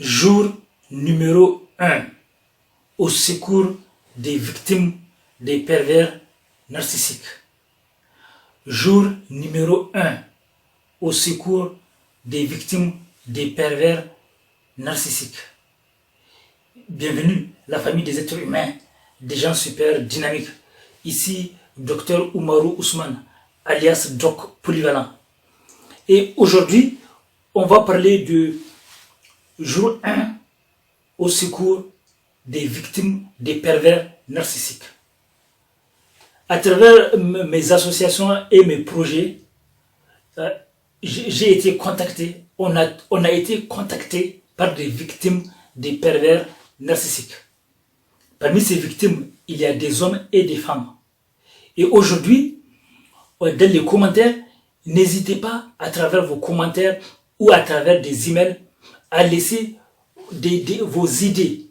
Jour numéro 1 au secours des victimes des pervers narcissiques. Jour numéro 1 au secours des victimes des pervers narcissiques. Bienvenue, la famille des êtres humains, des gens super dynamiques. Ici, Dr Oumarou Ousmane, alias Doc Polyvalent. Et aujourd'hui, on va parler de jour 1 au secours des victimes des pervers narcissiques. À travers mes associations et mes projets, j'ai été contacté, on a été contacté par des victimes des pervers narcissiques. Parmi ces victimes, il y a des hommes et des femmes. Et aujourd'hui, dans les commentaires, n'hésitez pas à travers vos commentaires ou à travers des emails à laisser vos idées,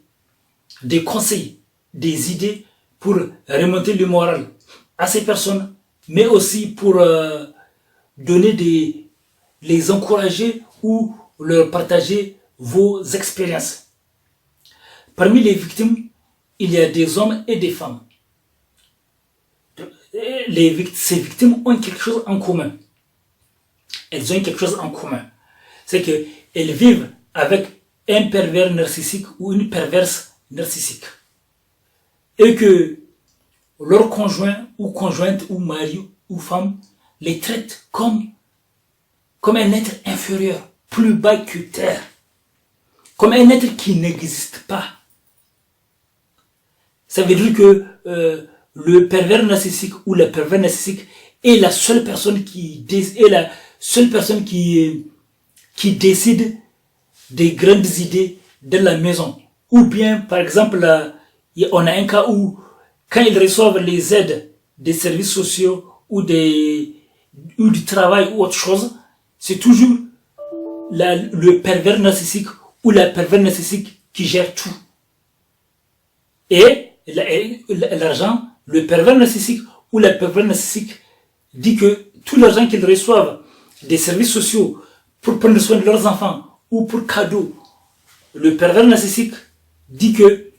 des conseils, des idées pour remonter le moral à ces personnes, mais aussi pour les encourager ou leur partager vos expériences. Parmi les victimes, il y a des hommes et des femmes. Ces victimes ont quelque chose en commun. Elles ont quelque chose en commun. C'est qu'elles vivent avec un pervers narcissique ou une perverse narcissique. Et que leur conjoint ou conjointe ou mari ou femme les traite comme un être inférieur, plus bas que terre. Comme un être qui n'existe pas. Ça veut dire que le pervers narcissique ou le pervers narcissique est la seule personne qui décide des grandes idées de la maison. Ou bien, par exemple, on a un cas où, quand ils reçoivent les aides des services sociaux ou du travail ou autre chose, c'est toujours le pervers narcissique ou la pervers narcissique qui gère tout. Et l'argent, le pervers narcissique ou la pervers narcissique dit que tout l'argent qu'ils reçoivent des services sociaux pour prendre soin de leurs enfants ou pour cadeaux, le pervers narcissique dit que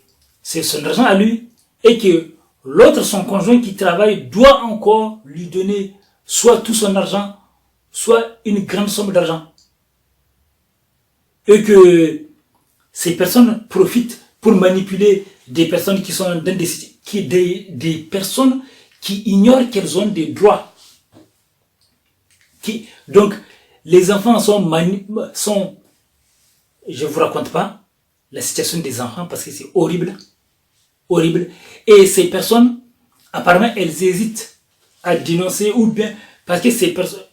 c'est son argent à lui et que l'autre, son conjoint qui travaille, doit encore lui donner soit tout son argent, soit une grande somme d'argent. Et que ces personnes profitent pour manipuler des personnes qui sont dans des personnes qui ignorent qu'elles ont des droits. Donc, les enfants sont, je vous raconte pas la situation des enfants parce que c'est horrible, horrible. Et ces personnes, apparemment, elles hésitent à dénoncer ou bien parce que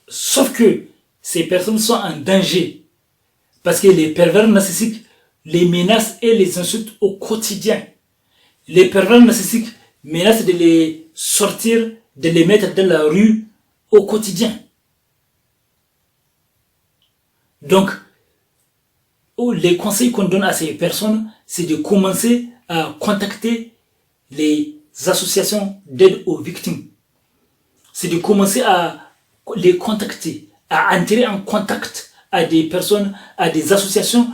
sauf que ces personnes sont en danger parce que les pervers narcissiques les menacent et les insultent au quotidien. Les pervers narcissiques menacent de les sortir, de les mettre dans la rue au quotidien. Donc, les conseils qu'on donne à ces personnes, c'est de commencer à contacter les associations d'aide aux victimes. C'est de commencer à les contacter, à entrer en contact à des personnes, à des associations.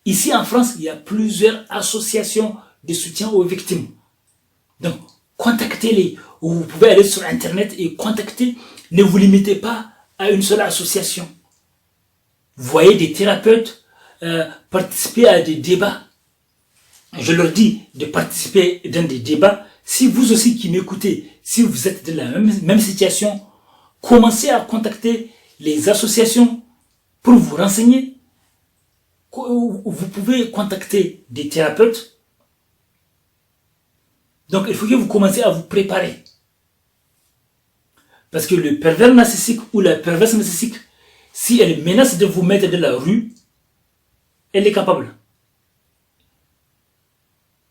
Ici en France, il y a plusieurs associations de soutien aux victimes. Donc, contactez-les. Vous pouvez aller sur Internet et contacter. Ne vous limitez pas à une seule association. Voyez des thérapeutes, participer à des débats. Je leur dis de participer dans des débats. Si vous aussi qui m'écoutez, si vous êtes dans la même situation, commencez à contacter les associations pour vous renseigner. Vous pouvez contacter des thérapeutes. Donc, il faut que vous commenciez à vous préparer. Parce que le pervers narcissique ou la perverse narcissique, si elle menace de vous mettre dans la rue, elle est capable.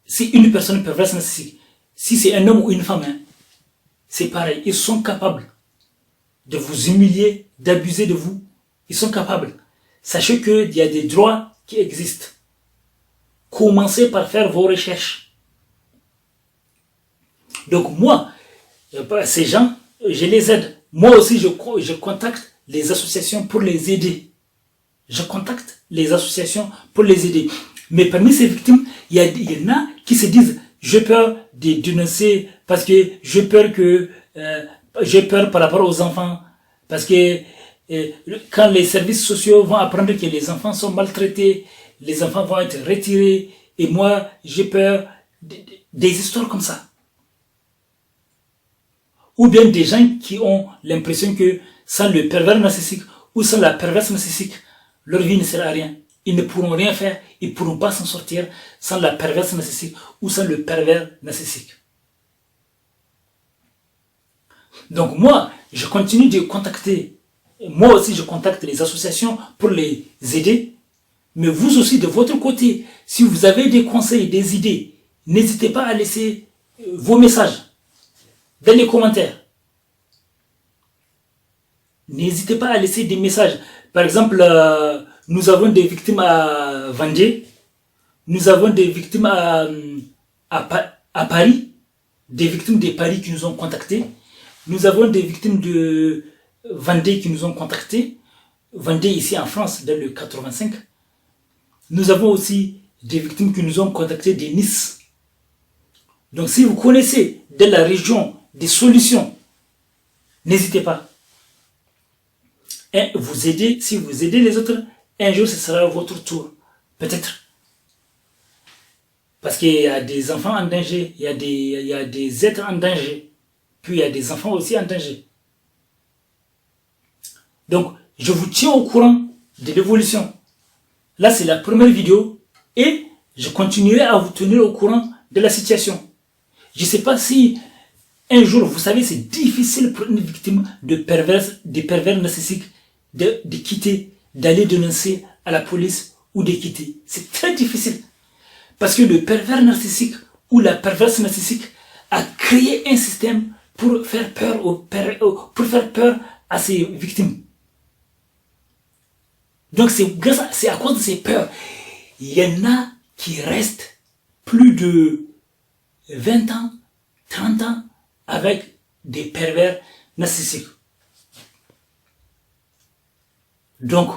Si une personne perverse narcissique, si c'est un homme ou une femme, c'est pareil. Ils sont capables de vous humilier, d'abuser de vous. Ils sont capables. Sachez qu'il y a des droits qui existent. Commencez par faire vos recherches. Donc moi, ces gens, je les aide. Moi aussi, je contacte les associations pour les aider. je contacte les associations pour les aider. Mais parmi ces victimes, il y en a qui se disent, j'ai peur de dénoncer parce que j'ai peur par rapport aux enfants, parce que quand les services sociaux vont apprendre que les enfants sont maltraités, les enfants vont être retirés, et moi, j'ai peur des histoires comme ça. Ou bien des gens qui ont l'impression que sans le pervers narcissique ou sans la perverse narcissique, leur vie ne sert à rien. Ils ne pourront rien faire, ils ne pourront pas s'en sortir sans la perverse narcissique ou sans le pervers narcissique. Donc moi, je continue de contacter, moi aussi je contacte les associations pour les aider, mais vous aussi de votre côté, si vous avez des conseils, des idées, n'hésitez pas à laisser vos messages dans les commentaires. N'hésitez pas à laisser des messages. Par exemple, nous avons des victimes à Vendée, nous avons des victimes à Paris, des victimes de Paris qui nous ont contactés, nous avons des victimes de Vendée qui nous ont contactés, Vendée ici en France, dans le 85. Nous avons aussi des victimes qui nous ont contactés de Nice. Donc si vous connaissez de la région des solutions, n'hésitez pas. Et vous aidez, si vous aidez les autres, un jour ce sera votre tour. Peut-être. Parce qu'il y a des enfants en danger, il y a des êtres en danger. Puis il y a des enfants aussi en danger. Donc, je vous tiens au courant de l'évolution. Là, c'est la première vidéo et je continuerai à vous tenir au courant de la situation. Je ne sais pas si un jour, vous savez, c'est difficile pour une victime de pervers narcissiques de quitter, d'aller dénoncer à la police ou de quitter. C'est très difficile. Parce que le pervers narcissique ou la perverse narcissique a créé un système pour faire peur à ses victimes. Donc c'est à cause de ces peurs. Il y en a qui restent plus de 20 ans, 30 ans avec des pervers narcissiques. Donc,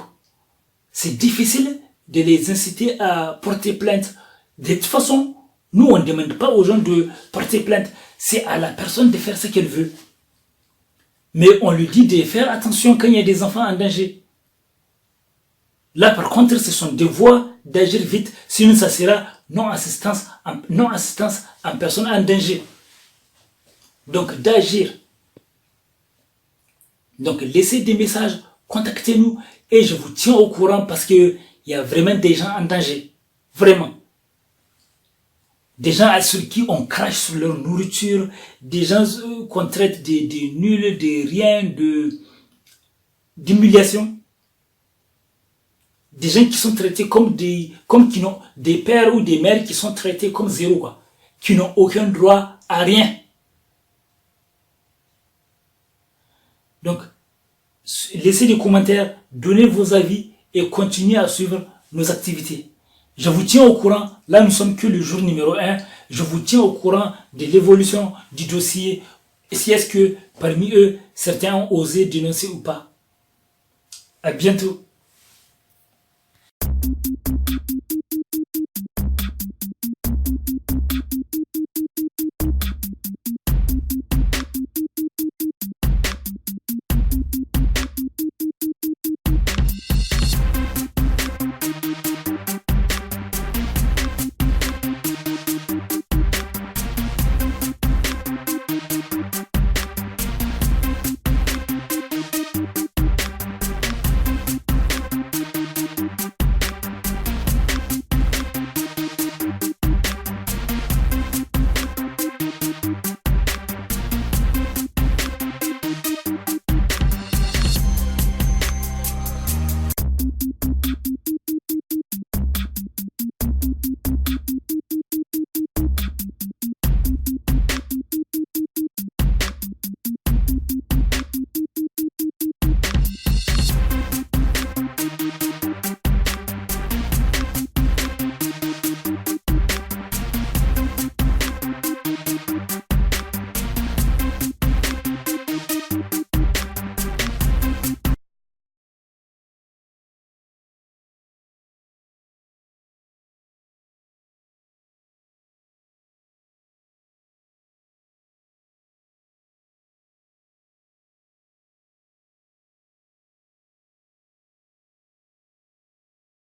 c'est difficile de les inciter à porter plainte. De toute façon, nous on ne demande pas aux gens de porter plainte. C'est à la personne de faire ce qu'elle veut. Mais on lui dit de faire attention quand il y a des enfants en danger. Là, par contre, ce sont des voies d'agir vite, sinon ça sera non-assistance en personne en danger. Donc, d'agir. Donc, laissez des messages, contactez-nous et je vous tiens au courant parce qu'il y a vraiment des gens en danger. Vraiment. Des gens sur qui on crache sur leur nourriture, des gens qu'on traite de nuls, de rien, d'humiliation. Des gens qui sont traités comme qui n'ont des pères ou des mères qui sont traités comme zéro, quoi. Qui n'ont aucun droit à rien. Donc, laissez des commentaires, donnez vos avis et continuez à suivre nos activités. Je vous tiens au courant, là nous sommes que le jour numéro 1, je vous tiens au courant de l'évolution du dossier, et si est-ce que parmi eux, certains ont osé dénoncer ou pas. À bientôt.